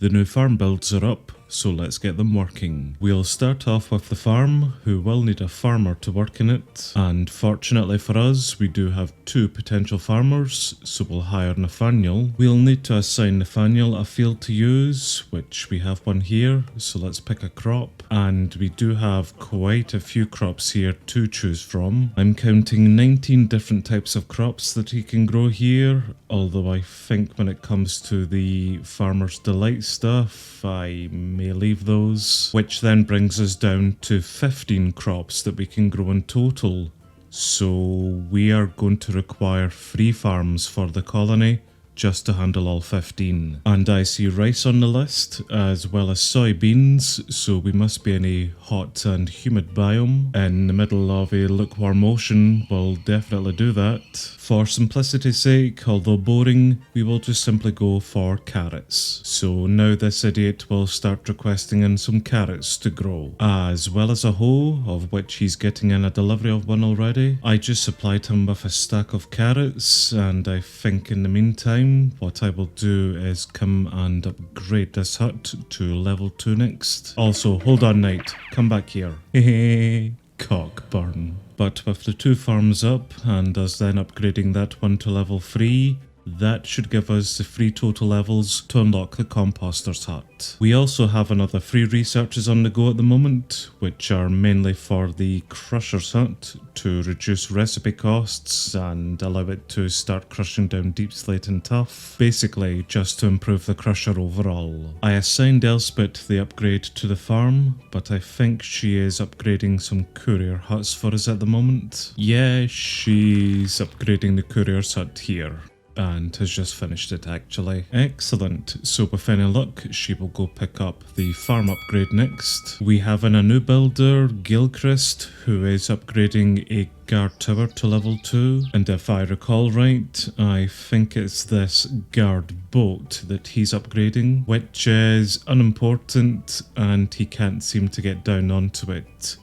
The new farm builds are up, so let's get them working. We'll start off with the farm, who will need a farmer to work in it, and fortunately for us, we do have 2 potential farmers, so we'll hire Nathaniel. We'll need to assign Nathaniel a field to use, which we have one here, so let's pick a crop, and we do have quite a few crops here to choose from. I'm counting 19 different types of crops that he can grow here, although I think when it comes to the Farmer's Delight stuff, I may leave those, which then brings us down to 15 crops that we can grow in total. So we are going to require 3 farms for the colony just to handle all 15. And I see rice on the list, as well as soybeans, so we must be in a hot and humid biome. In the middle of a lukewarm ocean, we'll definitely do that. For simplicity's sake, although boring, we will just simply go for carrots. So now this idiot will start requesting in some carrots to grow, as well as a hoe, of which he's getting in a delivery of one already. I just supplied him with a stack of carrots, and I think in the meantime, what I will do is come and upgrade this hut to level 2 next. Also, hold on, Knight. Come back here. Hehe. Cockburn. But with the 2 farms up, and us then upgrading that one to level 3, that should give us the 3 total levels to unlock the composter's hut. We also have another 3 researches on the go at the moment, which are mainly for the crusher's hut to reduce recipe costs and allow it to start crushing down deep slate and tough. Basically, just to improve the crusher overall. I assigned Elspeth the upgrade to the farm, but I think she is upgrading some courier huts for us at the moment. Yeah, she's upgrading the courier's hut here, and has just finished it actually. Excellent. So with any luck, she will go pick up the farm upgrade next. We have in a new builder, Gilchrist, who is upgrading a guard tower to level 2. And if I recall right, I think it's this guard boat that he's upgrading, which is unimportant and he can't seem to get down onto it.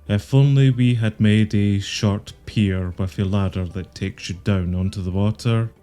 If only we had made a short pier with a ladder that takes you down onto the water.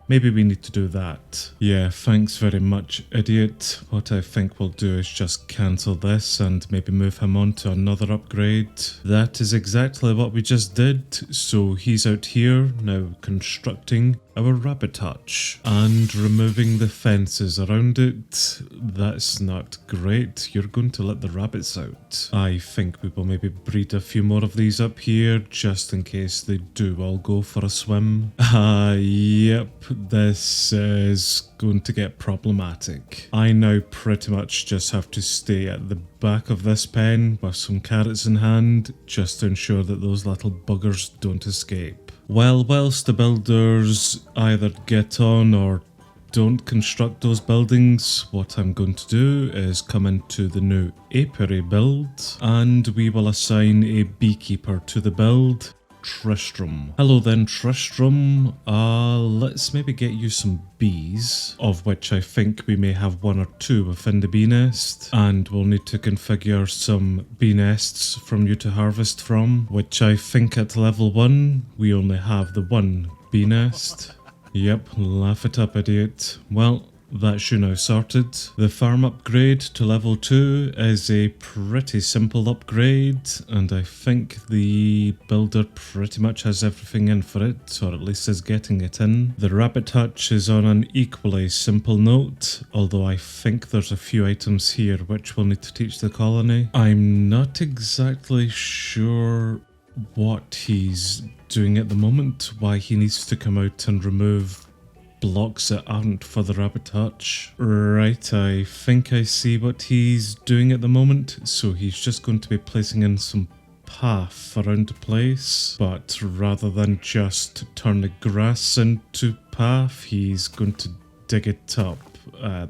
Maybe we need to do that. Yeah, thanks very much, idiot. What I think we'll do is just cancel this and maybe move him on to another upgrade. That is exactly what we just did. So he's out here now constructing our rabbit hutch and removing the fences around it. That's not great. You're going to let the rabbits out. I think we will maybe breed a few more of these up here just in case they do all go for a swim. Yep. This is going to get problematic. I now pretty much just have to stay at the back of this pen with some carrots in hand just to ensure that those little buggers don't escape. Well, whilst the builders either get on or don't construct those buildings, what I'm going to do is come into the new apiary build and we will assign a beekeeper to the build. Tristram. Hello then, Tristram. Let's maybe get you some bees, of which I think we may have 1 or 2 within the bee nest, and we'll need to configure some bee nests from you to harvest from, which I think at level 1 we only have the 1 bee nest. Yep, laugh it up, idiot. Well, that's you now sorted. The farm upgrade to level 2 is a pretty simple upgrade, and I think the builder pretty much has everything in for it, or at least is getting it in. The rabbit hutch is on an equally simple note, although I think there's a few items here which we'll need to teach the colony. I'm not exactly sure what he's doing at the moment, why he needs to come out and remove blocks that aren't for the rabbit hutch. Right, I think I see what he's doing at the moment. So he's just going to be placing in some path around the place, but rather than just turn the grass into path, he's going to dig it up.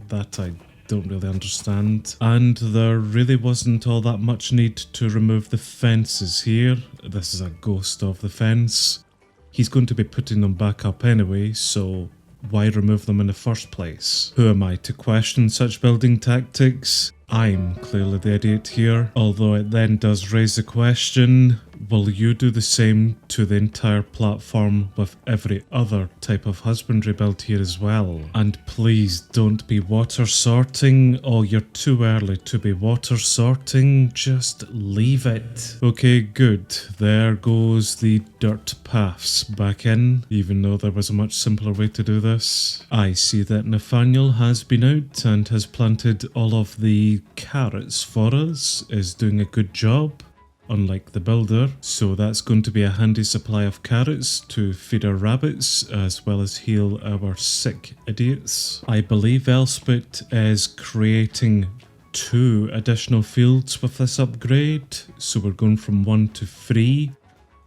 That I don't really understand. And there really wasn't all that much need to remove the fences here. This is a ghost of the fence. He's going to be putting them back up anyway, so why remove them in the first place? Who am I to question such building tactics? I'm clearly the idiot here, although it then does raise the question, will you do the same to the entire platform with every other type of husbandry built here as well? And please don't be water sorting. Oh, you're too early to be water sorting. Just leave it. Okay, good. There goes the dirt paths back in, even though there was a much simpler way to do this. I see that Nathaniel has been out and has planted all of the carrots for us, is doing a good job, unlike the builder. So that's going to be a handy supply of carrots to feed our rabbits as well as heal our sick idiots. I believe Elspeth is creating 2 additional fields with this upgrade, so we're going from 1 to 3,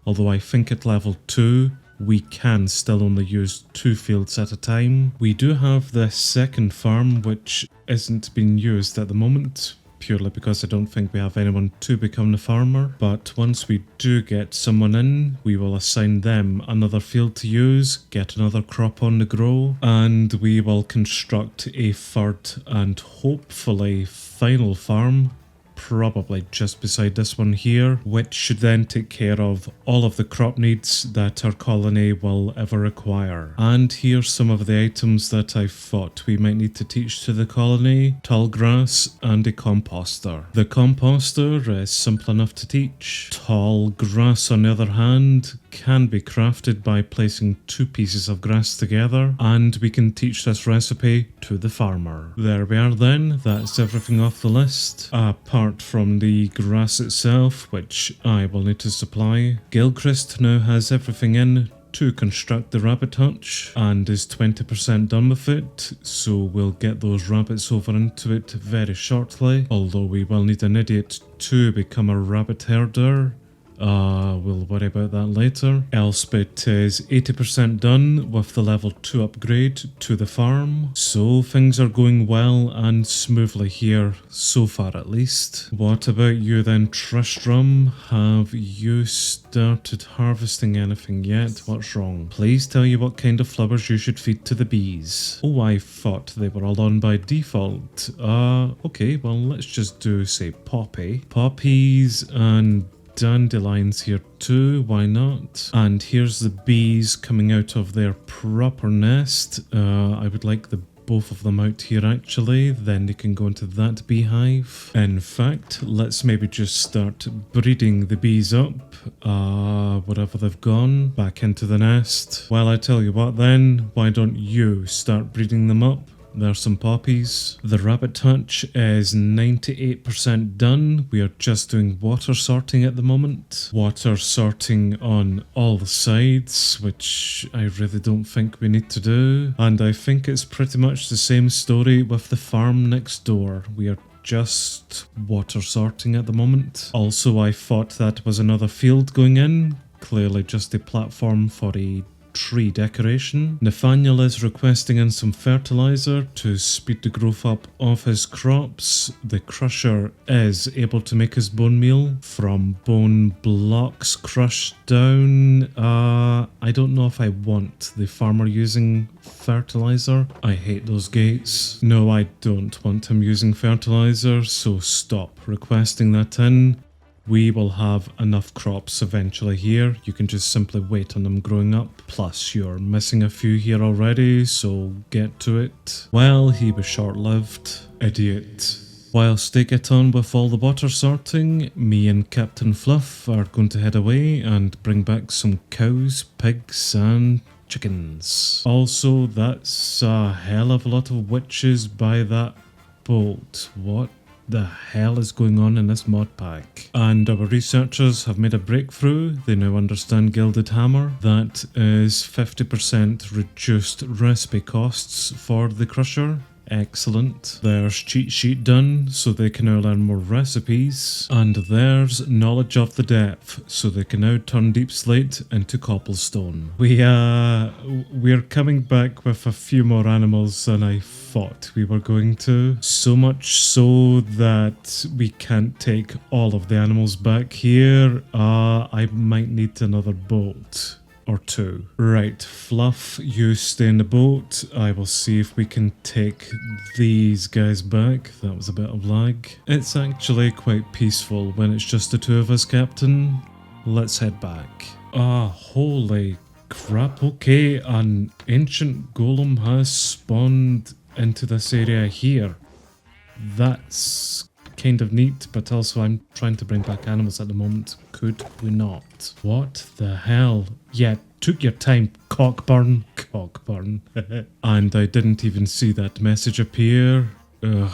although I think at level 2 we can still only use 2 fields at a time. We do have this second farm which isn't being used at the moment, purely because I don't think we have anyone to become the farmer, but once we do get someone in, we will assign them another field to use, get another crop on the grow, and we will construct a third and hopefully final farm, probably just beside this one here, which should then take care of all of the crop needs that our colony will ever require. And here's some of the items that I thought we might need to teach to the colony: tall grass and a composter. The composter is simple enough to teach. Tall grass, on the other hand, can be crafted by placing 2 pieces of grass together, and we can teach this recipe to the farmer. There we are then, that's everything off the list, apart from the grass itself, which I will need to supply. Gilchrist now has everything in to construct the rabbit hutch and is 20% done with it, so we'll get those rabbits over into it very shortly, although we will need an idiot to become a rabbit herder. We'll worry about that later. Elspeth is 80% done with the level 2 upgrade to the farm, so things are going well and smoothly here, so far at least. What about you then, Tristram? Have you started harvesting anything yet? What's wrong? Please tell you what kind of flowers you should feed to the bees. Oh, I thought they were all on by default. Okay, well let's just do, say, poppy. Poppies and dandelions here too, why not? And here's the bees coming out of their proper nest. I would like both of them out here actually, then they can go into that beehive. In fact, let's maybe just start breeding the bees up, wherever they've gone, back into the nest. Well, I tell you what then, why don't you start breeding them up? There's some poppies. The rabbit hutch is 98% done. We are just doing water sorting at the moment. Water sorting on all the sides, which I really don't think we need to do. And I think it's pretty much the same story with the farm next door. We are just water sorting at the moment. Also, I thought that was another field going in. Clearly just a platform for a tree decoration. Nathaniel is requesting in some fertilizer to speed the growth up of his crops. The crusher is able to make his bone meal from bone blocks crushed down. I don't know if I want the farmer using fertilizer. I hate those gates. No, I don't want him using fertilizer, so stop requesting that in. We will have enough crops eventually here. You can just simply wait on them growing up. Plus, you're missing a few here already, so get to it. Well, he was short-lived. Idiot. Whilst they get on with all the water sorting, me and Captain Fluff are going to head away and bring back some cows, pigs, and chickens. Also, that's a hell of a lot of witches by that boat. What the hell is going on in this mod pack? And our researchers have made a breakthrough. They now understand Gilded Hammer. That is 50% reduced recipe costs for the crusher. Excellent. There's cheat sheet done, so they can now learn more recipes. And there's knowledge of the depth, so they can now turn deep slate into cobblestone. We're coming back with a few more animals than I thought we were going to. So much so that we can't take all of the animals back here. I might need another boat or 2. Right, Fluff, you stay in the boat. I will see if we can take these guys back. That was a bit of lag. It's actually quite peaceful when it's just the 2 of us, Captain. let's head back. Ah, holy crap. Okay, an ancient golem has spawned into this area here. That's kind of neat, but also I'm trying to bring back animals at the moment. Could we not? What the hell? Yeah, took your time, Cockburn. Cockburn. And I didn't even see that message appear. Ugh.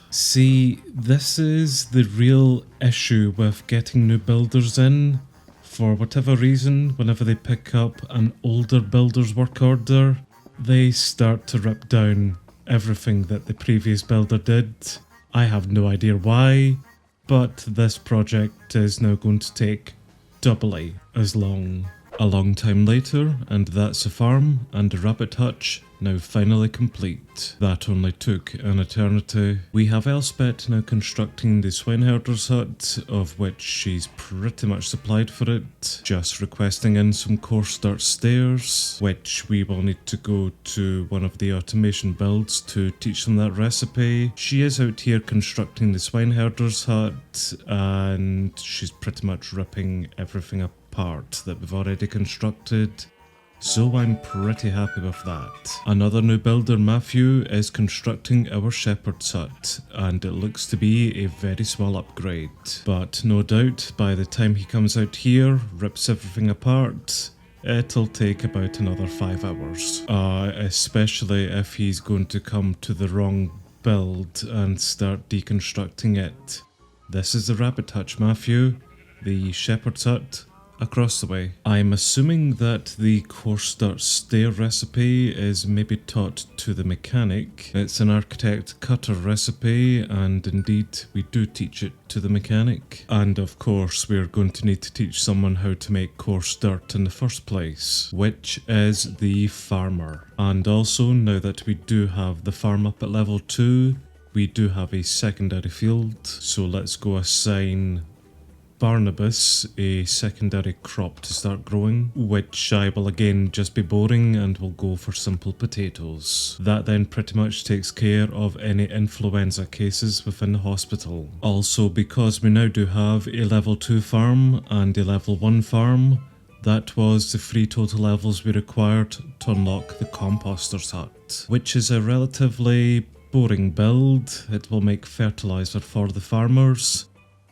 See, this is the real issue with getting new builders in. For whatever reason, whenever they pick up an older builder's work order, they start to rip down everything that the previous builder did. I have no idea why, but this project is now going to take doubly as long. A long time later, and that's a farm and a rabbit hutch now finally complete. That only took an eternity. We have Elspeth now constructing the swineherder's hut, of which she's pretty much supplied for it, just requesting in some coarse dirt stairs, which we will need to go to one of the automation builds to teach them that recipe. She is out here constructing the swineherder's hut, and she's pretty much ripping everything apart that we've already constructed. So I'm pretty happy with that. Another new builder, Matthew, is constructing our shepherd's hut, and it looks to be a very small upgrade. But no doubt, by the time he comes out here, rips everything apart, it'll take about another 5 hours. Especially if he's going to come to the wrong build and start deconstructing it. This is the rabbit hutch, Matthew. The shepherd's hut across the way. I'm assuming that the coarse dirt stair recipe is maybe taught to the mechanic. It's an architect cutter recipe, and indeed we do teach it to the mechanic. And of course we're going to need to teach someone how to make coarse dirt in the first place, which is the farmer. And also, now that we do have the farm up at level 2, we do have a secondary field, so let's go assign Barnabas a secondary crop to start growing, which I will again just be boring and will go for simple potatoes. That then pretty much takes care of any influenza cases within the hospital. Also, because we now do have a level 2 farm and a level 1 farm, that was the 3 total levels we required to unlock the composter's hut, which is a relatively boring build. It will make fertilizer for the farmers,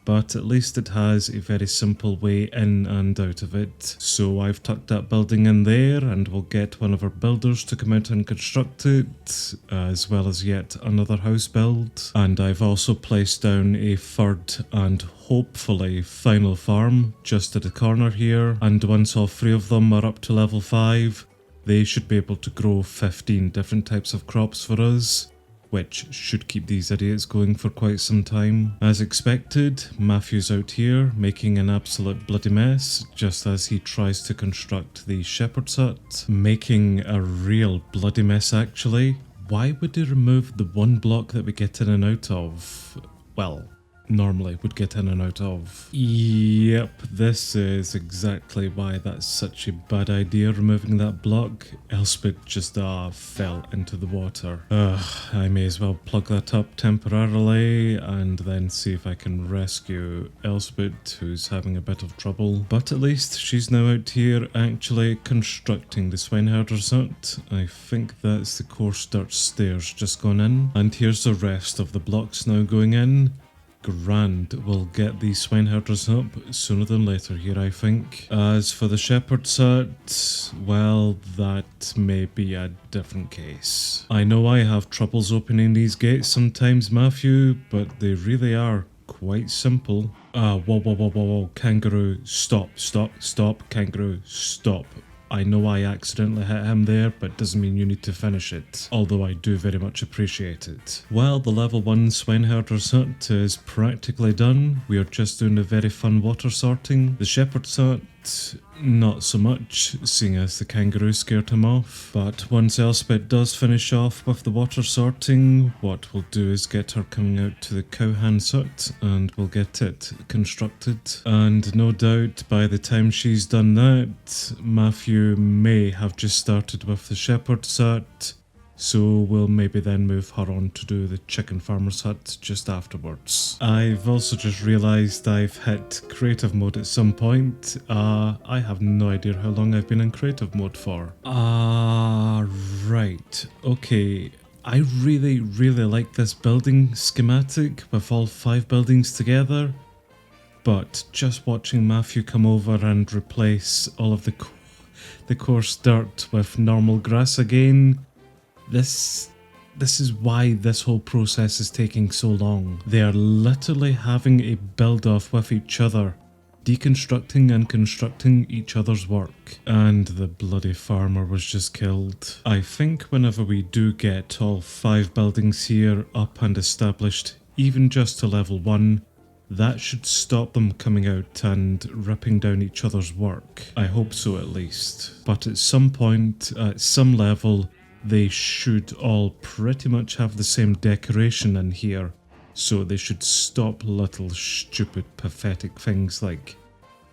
but at least it has a very simple way in and out of it. So I've tucked that building in there, and we'll get one of our builders to come out and construct it, as well as yet another house build. And I've also placed down a third and hopefully final farm just at the corner here, and once all 3 of them are up to level 5, they should be able to grow 15 different types of crops for us, which should keep these idiots going for quite some time. As expected, Matthew's out here making an absolute bloody mess, just as he tries to construct the shepherd's hut. Making a real bloody mess, actually. Why would he remove the one block that we get in and out of? Well, normally would get in and out of. Yep, this is exactly why that's such a bad idea, removing that block. Elspeth just fell into the water. I may as well plug that up temporarily and then see if I can rescue Elspeth, who's having a bit of trouble. But at least she's now out here actually constructing the swineherder's hut. I think that's the coarse dirt stairs just gone in, and here's the rest of the blocks now going in. Grand, we'll get the swineherders up sooner than later here, I think. As for the shepherd's hut, well, that may be a different case. I know I have troubles opening these gates sometimes, Matthew, but they really are quite simple. Whoa, kangaroo, stop, kangaroo, stop. I know I accidentally hit him there, but doesn't mean you need to finish it, although I do very much appreciate it. Well, the level 1 swineherder's hut is practically done. We are just doing a very fun water sorting. The shepherd's hut, not so much, seeing as the kangaroo scared him off. But once Elspeth does finish off with the water sorting, what we'll do is get her coming out to the cowhand's hut, and we'll get it constructed. And no doubt by the time she's done that, Matthew may have just started with the shepherd's hut, So we'll maybe then move her on to do the chicken farmer's hut just afterwards. I've also just realised I've hit creative mode at some point. I have no idea how long I've been in creative mode for. Right. Okay. I really like this building schematic with all 5 buildings together. But just watching Matthew come over and replace all of the coarse dirt with normal grass again, this is why this whole process is taking so long. They are literally having a build-off with each other, deconstructing and constructing each other's work. And the bloody farmer was just killed. I think whenever we do get all 5 buildings here up and established, even just to level 1, that should stop them coming out and ripping down each other's work. I hope so at least. But at some point, at some level, they should all pretty much have the same decoration in here, so they should stop little stupid pathetic things like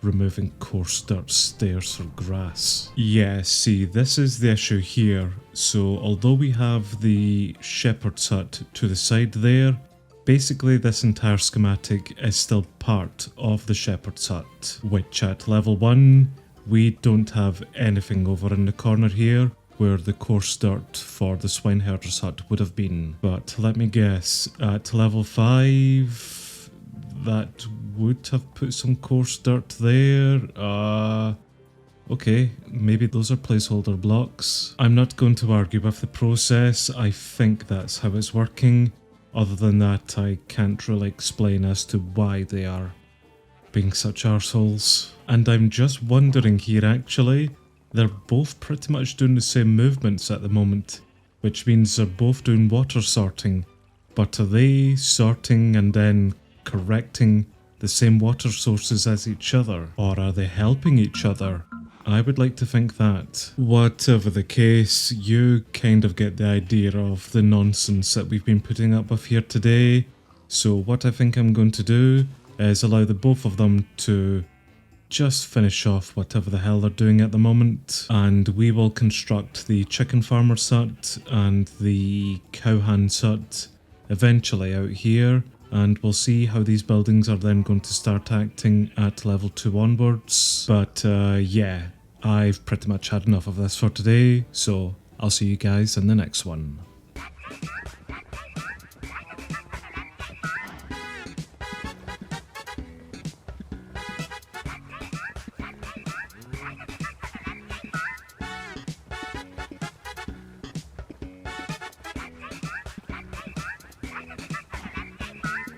removing coarse dirt stairs for grass. Yeah, see, this is the issue here. So although we have the shepherd's hut to the side there, basically this entire schematic is still part of the shepherd's hut, which at level 1, we don't have anything over in the corner here, where the coarse dirt for the swineherder's hut would have been. But let me guess, at level 5, that would have put some coarse dirt there. Okay, maybe those are placeholder blocks. I'm not going to argue with the process, I think that's how it's working. Other than that, I can't really explain as to why they are being such arseholes. And I'm just wondering here actually, they're both pretty much doing the same movements at the moment, which means they're both doing water sorting. But are they sorting and then correcting the same water sources as each other? Or are they helping each other? I would like to think that. Whatever the case, you kind of get the idea of the nonsense that we've been putting up with here today. So what I think I'm going to do is allow the both of them to just finish off whatever the hell they're doing at the moment, and we will construct the chicken farmer's hut and the cowhand's hut eventually out here, and we'll see how these buildings are then going to start acting at level 2 onwards. But yeah, I've pretty much had enough of this for today, so I'll see you guys in the next one.